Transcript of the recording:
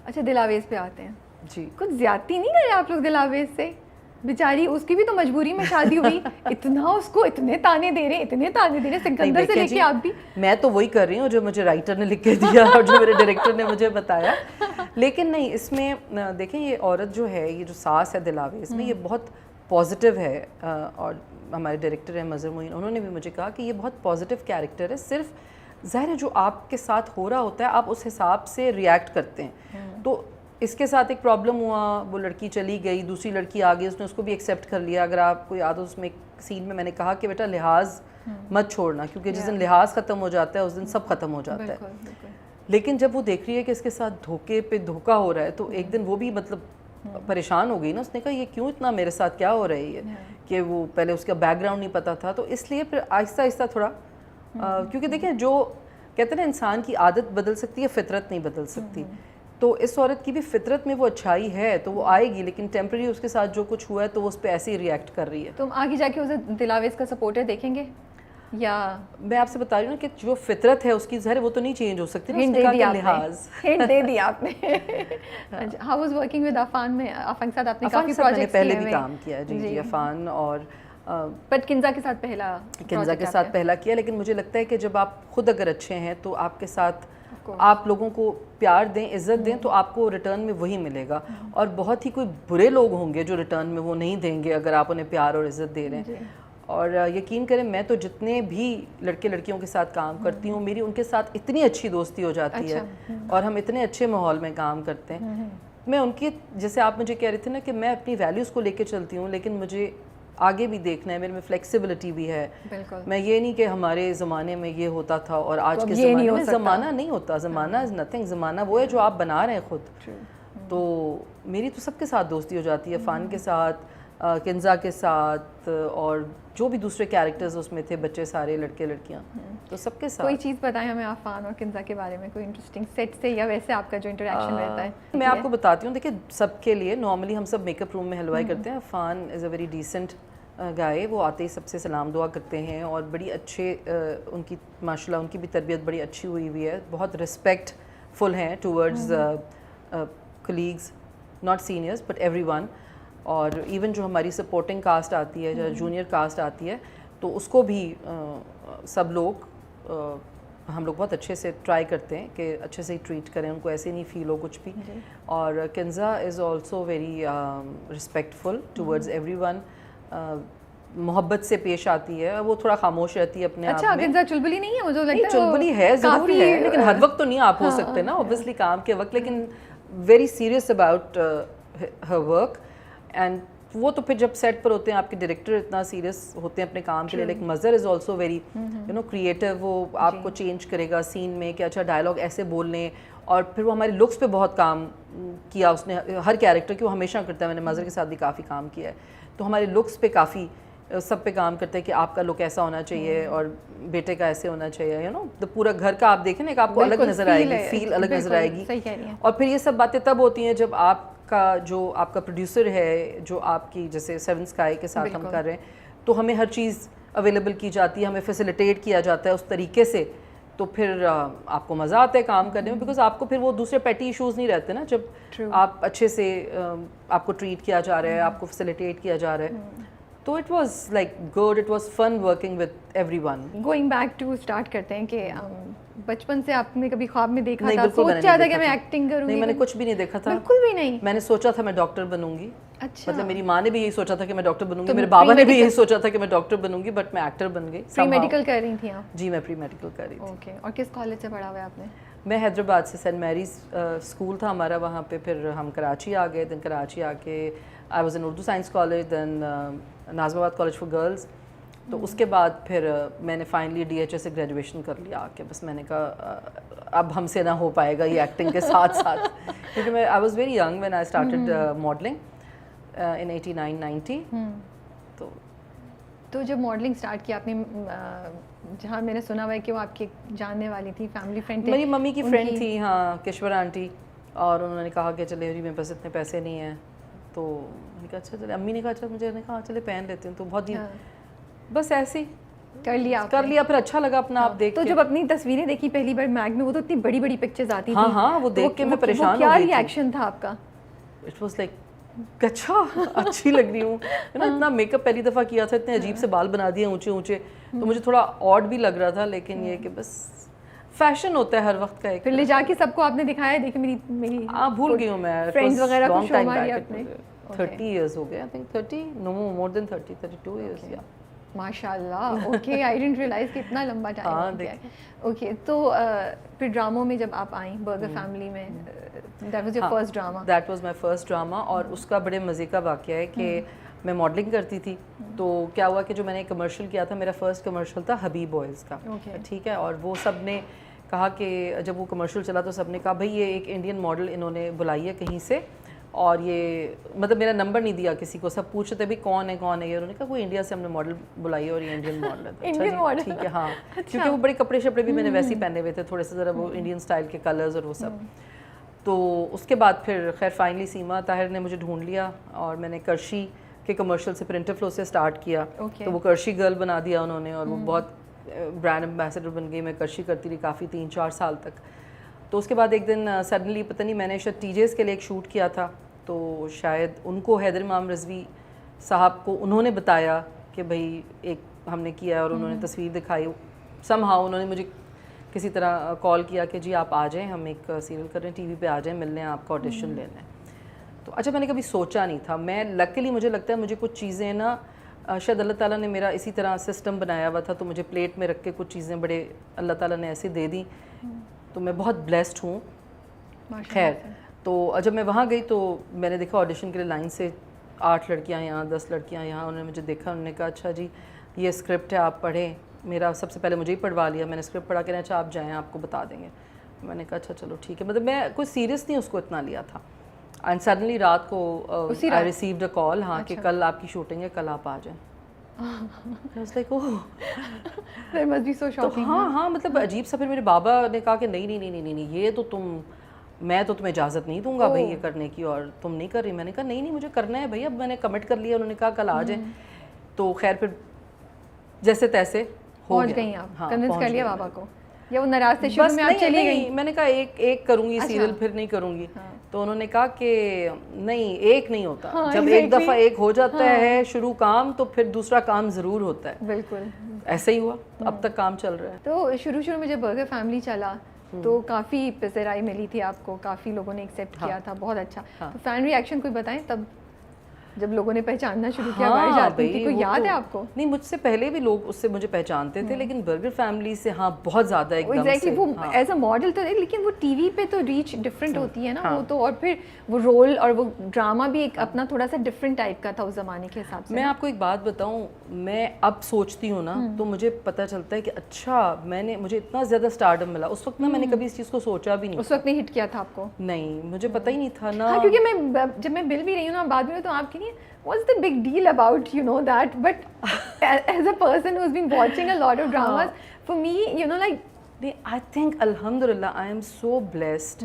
اچھا دلاویز پہ آتے ہیں جی. کچھ زیادتی نہیں کر رہے آپ لوگ دلاویز سے؟ بیچاری اس کی بھی تو مجبوری میں شادی ہوئی, اتنا اس کو اتنے تانے دے رہے سکندر سے لے کے آپ بھی. میں تو وہی کر رہی ہوں جو مجھے رائٹر نے لکھ کے دیا اور جو میرے ڈائریکٹر نے مجھے بتایا. لیکن نہیں, اس میں دیکھیں یہ عورت جو ہے, یہ جو ساس ہے دلاویز میں, یہ بہت پازیٹیو ہے. اور ہمارے ڈائریکٹر ہیں مظہر معین, انہوں نے بھی مجھے کہا کہ یہ بہت پازیٹیو کیریکٹر ہے. صرف ظاہر ہے جو آپ کے ساتھ ہو رہا ہوتا ہے آپ اس حساب سے ریئیکٹ کرتے ہیں. تو اس کے ساتھ ایک پرابلم ہوا, وہ لڑکی چلی گئی, دوسری لڑکی آ گئی, اس نے اس کو بھی ایکسیپٹ کر لیا. اگر آپ کو یاد ہو اس میں ایک سین میں نے کہا کہ بیٹا لحاظ مت چھوڑنا, کیونکہ جس دن لحاظ ختم ہو جاتا ہے اس دن سب ختم ہو جاتا ہے. لیکن جب وہ دیکھ رہی ہے کہ اس کے ساتھ دھوکے پہ دھوکا ہو رہا ہے, تو ایک دن وہ بھی مطلب پریشان ہو گئی نا. اس نے کہا یہ کیوں اتنا میرے ساتھ کیا ہو رہی ہے, کہ وہ پہلے اس کا بیک گراؤنڈ نہیں پتا تھا. تو اس لیے پھر آہستہ آہستہ تھوڑا, کیونکہ دیکھیں جو کہتے ہیں انسان کی عادت بدل سکتی ہے, فطرت نہیں بدل سکتی. تو اس عورت کی بھی فطرت میں وہ اچھائی ہے تو وہ آئے گی, لیکن ٹیمپرری اس کے ساتھ جو کچھ ہوا ہے تو وہ اس پہ ایسے ہی ریئیکٹ کر رہی ہے. تم آگے جا کے اسے دلاویز کا سپورٹر دیکھیں گے یا؟ میں آپ سے بتا رہی ہوں کہ جو فطرت ہے اس کی ظاہر وہ تو نہیں چینج ہو سکتی. ہنٹ دے دی آپ نے. How was working with Affan میں؟ عفان کے ساتھ آپ نے کافی پروجیکٹس پہلے بھی کام کیا. جی جی, عفان اور بٹ کنزا کے ساتھ پہلا کیا. لیکن مجھے لگتا ہے کہ جب آپ خود اگر اچھے ہیں تو آپ کے ساتھ آپ لوگوں کو پیار دیں, عزت دیں, تو آپ کو ریٹرن میں وہی ملے گا. اور بہت ہی کوئی برے لوگ ہوں گے جو ریٹرن میں وہ نہیں دیں گے اگر آپ انہیں پیار اور عزت دے رہے ہیں. اور یقین کریں میں تو جتنے بھی لڑکے لڑکیوں کے ساتھ کام کرتی ہوں, میری ان کے ساتھ اتنی اچھی دوستی ہو جاتی ہے اور ہم اتنے اچھے ماحول میں کام کرتے ہیں. میں ان کی, جیسے آپ مجھے کہہ رہے تھے نا کہ میں اپنی ویلیوز کو لے کے چلتی ہوں, لیکن مجھے آگے بھی دیکھنا ہے, میرے میں فلیکسیبلٹی بھی ہے. میں یہ نہیں کہ ہمارے زمانے میں یہ ہوتا تھا اور آج کے زمانے میں زمانہ نہیں ہوتا. زمانہ از نتھنگ, زمانہ وہ ہے جو آپ بنا رہے ہیں خود. تو میری تو سب کے ساتھ دوستی ہو جاتی ہے, فان کے ساتھ, کنزا کے ساتھ, اور جو بھی دوسرے کیریکٹرز اس میں تھے, بچے سارے لڑکے لڑکیاں, تو سب کے ساتھ. کوئی چیز بتائیں ہمیں عفان اور کنزا کے بارے میں, کوئی انٹرسٹنگ سیٹ سے یا ویسے آپ کا جو انٹریکشن رہتا ہے. میں آپ کو بتاتی ہوں, دیکھیں سب کے لیے نارملی ہم سب میک اپ روم میں ہلوائی کرتے ہیں. عفان از اے ویری ڈیسنٹ گائے, وہ آتے ہی سب سے سلام دعا کرتے ہیں اور بڑی اچھے, ان کی ماشاء اللہ ان کی بھی تربیت بڑی اچھی ہوئی ہوئی ہے, بہت رسپیکٹ فل ہیں towards colleagues, not seniors but every one. اور ایون جو ہماری سپورٹنگ کاسٹ آتی ہے, جو جونیئر کاسٹ آتی ہے, تو اس کو بھی سب لوگ, ہم لوگ بہت اچھے سے ٹرائی کرتے ہیں کہ اچھے سے ہی ٹریٹ کریں, ان کو ایسے نہیں فیل ہو کچھ بھی. اور Kinza is also very respectful towards everyone, محبت سے پیش آتی ہے, وہ تھوڑا خاموش رہتی ہے اپنے آپ میں. اچھا کنزا چلبلی نہیں ہے؟ مجھے لگتا ہے چلبلی ہے, ضرور ہے, لیکن ہر وقت تو نہیں آپ ہو سکتے نا اوبویسلی کام کے وقت, لیکن very serious about her work. And وہ تو پھر جب سیٹ پر ہوتے ہیں آپ کے ڈائریکٹر اتنا سیریس ہوتے ہیں اپنے کام کے لیے. لیکن Mazhar is also very you know creative, وہ آپ کو چینج کرے گا سین میں کہ اچھا ڈائلاگ ایسے بولنے. اور پھر وہ ہمارے لکس پہ بہت کام کیا اس نے, ہر کیریکٹر کی وہ ہمیشہ کرتا ہے. میں نے مظہر کے ساتھ بھی کافی کام کیا ہے, تو ہمارے لکس پہ کافی سب پہ کام کرتے ہیں کہ آپ کا لک ایسا ہونا چاہیے اور بیٹے کا ایسے ہونا چاہیے, یو نو تو پورا گھر کا آپ دیکھیں نا, ایک آپ کو الگ نظر آئے گی, فیل الگ نظر آئے گی. اور پھر یہ سب باتیں تب ہوتی ہیں جب آپ کا جو آپ کا پروڈیوسر ہے, جو آپ کی جیسے سیون اسکائی کے ساتھ ہم کر رہے ہیں, تو ہمیں ہر چیز اویلیبل کی جاتی ہے, ہمیں فیسیلیٹیٹ کیا جاتا ہے اس طریقے سے. تو پھر آپ کو مزہ آتا ہے کام کرنے میں, بیکاز آپ کو پھر وہ دوسرے پیٹی ایشوز نہیں رہتے نا, جب آپ اچھے سے آپ کو ٹریٹ کیا جا رہا ہے, آپ کو فیسیلیٹیٹ کیا جا رہا ہے. تو it was like good, it was fun working with everyone. Going back to start کرتے ہیں کہ بچپن سے آپ نے کبھی خواب میں دیکھا تھا, سوچا تھا کہ میں ایکٹنگ کروں گی؟ نہیں, میں نے کچھ بھی نہیں دیکھا تھا, بالکل بھی نہیں. میں نے سوچا تھا میں ڈاکٹر بنوں گی. اچھا, مطلب میری ماں نے بھی یہی سوچا تھا کہ میں ڈاکٹر بنوں گی, میرے بابا نے بھی یہی سوچا تھا کہ میں ڈاکٹر بنوں گی, بٹ میں ایکٹر بن گئی. پری میڈیکل کر رہی تھیں آپ؟ جی میں پری میڈیکل کر رہی تھی. اوکے, اور کس کالج سے پڑھا ہوا ہے آپ نے؟ میں حیدرآباد سے, سینٹ میریز اسکول تھا ہمارا وہاں پہ, پھر ہم کراچی آ گئے. دین کراچی آ کے I was in Urdu science college, then Nazimabad college for girls. تو اس کے بعد پھر میں نے فائنلی ڈی ایچ ایس سے گریجویشن کر لیا آ کے. بس میں نے کہا اب ہم سے نہ ہو پائے گا یہ ایکٹنگ کے ساتھ ساتھ, کیونکہ میں I was very young when I started modelling in 89-90. تو جب ماڈلنگ اسٹارٹ کیا آپ نے, جہاں میں نے سنا ہوا ہے کہ وہ آپ کی جاننے والی تھی, فیملی فرینڈ تھی, میری ممی کی فرینڈ تھی, ہاں کشور آنٹی, اور انہوں نے کہا کہ چلے جی میرے پاس اتنے پیسے نہیں ہیں. تو میں نے کہا اچھا چلے, امی نے کہا اچھا, مجھے نے کہا چلے پہن لیتے ہیں. تو بہت ہی بس ایسے ہی کر لیا پھر اچھا لگا اپنا آپ دیکھ تو جب اپنی تصویریں دیکھی پہلی بار میگ میں, وہ تو اتنی بڑی بڑی پکچرز آتی تھیں, ہاں وہ دیکھ کے میں پریشان ہو کیا گئی ری ایکشن تھا آپ کا؟ اٹ واز لائک اچھا اچھی لگ رہی ہوں نا, اتنا میک اپ پہلی دفعہ کیا تھا, اتنے عجیب سے بال بنا دیے اونچے اونچے, تو مجھے تھوڑا آڈ بھی لگ رہا تھا, لیکن یہ کہ بس فیشن ہوتا ہے ہر وقت کا ایک. پھر لے جا کے سب کو آپ نے دکھایا, دیکھیں میری بھول گئی ہوں میں, فرینڈز وغیرہ کو شو ماری آپ نے. 30 ایئرس ہو گئے, I think 30 know more then 32 years. یا ماشاء اللہ, اوکے, آئی ڈنٹ ریئلائز کہ اتنا لمبا ٹائم ہو گیا ہے. اوکے, تو پھر ڈراموں میں جب آپ آئیں برگر فیملی میں, that was your first drama? That was my first drama, اور اس کا بڑے مزے کا واقعہ ہے کہ میں ماڈلنگ کرتی تھی. تو کیا ہوا کہ جو میں نے کمرشل کیا تھا, میرا فرسٹ کمرشل تھا حبیب آئلس کا, ٹھیک ہے, اور وہ سب نے کہا کہ جب وہ کمرشل چلا تو سب نے کہا بھائی یہ ایک انڈین ماڈل انہوں نے بلائی ہے کہیں سے, اور یہ مطلب میرا نمبر نہیں دیا کسی کو, سب پوچھ رہے تھے بھی کون ہے یہ, انہوں نے کہا کوئی انڈیا سے ہم نے ماڈل بلائی ہے اور یہ انڈین ماڈل ہے. انڈین ماڈل, ٹھیک ہے, ہاں, کیونکہ وہ بڑے کپڑے شپڑے بھی میں نے ویسے ہی پہنے ہوئے تھے, تھوڑے سے ذرا وہ انڈین اسٹائل کے کلرز اور وہ سب. تو اس کے بعد پھر خیر فائنلی سیما طاہر نے مجھے ڈھونڈ لیا, اور میں نے کرشی کے کمرشل سے پرنٹر فلو سے اسٹارٹ کیا. تو وہ کرشی گرل بنا دیا انہوں نے, اور وہ بہت برانڈ امبیسڈر بن گئی. میں کرشی کرتی رہی کافی 3-4 سال تک. تو اس کے بعد ایک دن سڈنلی پتہ نہیں, میں نے شاید ٹی جیز کے لیے ایک شوٹ کیا تھا, تو شاید ان کو حیدر امام رضوی صاحب کو انہوں نے بتایا کہ بھائی ایک ہم نے کیا ہے, اور انہوں نے تصویر دکھائی. سم ہاؤ انہوں نے مجھے کسی طرح کال کیا کہ جی آپ آ جائیں, ہم ایک سیریل کر رہے ہیں, ٹی وی پہ آ جائیں, ملنے آپ کا آڈیشن لینا ہے. تو اچھا, میں نے کبھی سوچا نہیں تھا. میں لکیلی مجھے لگتا ہے مجھے کچھ چیزیں نا شاید اللہ تعالیٰ نے میرا اسی طرح سسٹم بنایا ہوا تھا, تو مجھے پلیٹ میں رکھ کے کچھ چیزیں بڑے اللہ تعالیٰ نے ایسے دے دیں, تو میں بہت بلیسڈ ہوں. خیر, تو جب میں وہاں گئی تو میں نے دیکھا آڈیشن کے لیے لائن سے 8 لڑکیاں یہاں, 10 لڑکیاں یہاں. انہوں نے مجھے دیکھا, انہوں نے کہا اچھا جی یہ اسکرپٹ ہے آپ پڑھیں. میرا سب سے پہلے مجھے ہی پڑھوا لیا, میں نے اسکرپٹ پڑھا کے اچھا آپ جائیں آپ کو بتا دیں گے. میں نے کہا اچھا چلو ٹھیک ہے, مطلب میں کوئی سیریس نہیں اس کو اتنا لیا تھا. اینڈ سڈنلی رات کو آئی ریسیوڈ اے کال, ہاں کہ کل آپ کی شوٹنگ ہے, کل آپ آ جائیں. ہاں مطلب عجیب سا. پھر میرے بابا نے کہا کہ نہیں یہ تو میں تو تمہیں اجازت نہیں دوں گا بھائی یہ کرنے کی, اور تم نہیں کر رہی. میں نے کہا نہیں مجھے کرنا ہے بھائی, اب میں نے کمٹ کر لیا. انہوں نے کہا کل آ جائیں. تو خیر پھر جیسے تیسے پہنچ گئی آپ, کنونس کر لیا بابا کو, یا وہ ناراض تھے شروع میں آپ چلی گئی؟ میں نے کہا ایک کروں گی سیریل, پھر نہیں کروں گی. تو انہوں نے کہا کہ نہیں ایک نہیں ہوتا, جب ایک دفعہ ایک ہو جاتا ہے شروع کام, تو پھر دوسرا کام ضرور ہوتا ہے. بالکل ایسا ہی ہوا, اب تک کام چل رہا ہے. تو شروع میں جب برگر فیملی چلا تو کافی پذیرائی ملی تھی آپ کو, کافی لوگوں نے ایکسیپٹ کیا تھا, بہت اچھا. تو فین ری ایکشن کوئی بتائیں تب جب لوگوں نے پہچاننا شروع کیا, باہر جاتی تھی, کوئی یاد ہے آپ کو؟ نہیں, مجھ سے پہلے بھی لوگ اس سے مجھے پہچانتے تھے, لیکن برگر فیملی سے ہاں بہت زیادہ ایک دم سے. وہ ایز اے ماڈل تو ہے, لیکن وہ ٹی وی پہ تو ریچ ڈفرینٹ ہوتی ہے نا وہ تو, اور پھر وہ رول اور وہ ڈرامہ بھی ایک اپنا تھوڑا سا ڈفرینٹ ٹائپ کا تھا اس زمانے کے حساب سے. میں آپ کو ایک بات بتاؤں, میں اب سوچتی ہوں نا تو مجھے پتہ چلتا ہے کہ اچھا مجھے اتنا زیادہ اسٹارڈم ملا. اس وقت نا میں نے کبھی اس چیز کو سوچا بھی نہیں. اس وقت نہیں ہٹ کیا تھا آپ کو؟ نہیں, مجھے پتہ ہی نہیں تھا نا, کیونکہ میں جب میں بل بھی رہی ہوں نا بعد میں, تو آپ کے لیے what's the big deal about that, but as a person who's been watching a lot of dramas, for me like I think alhamdulillah I am so blessed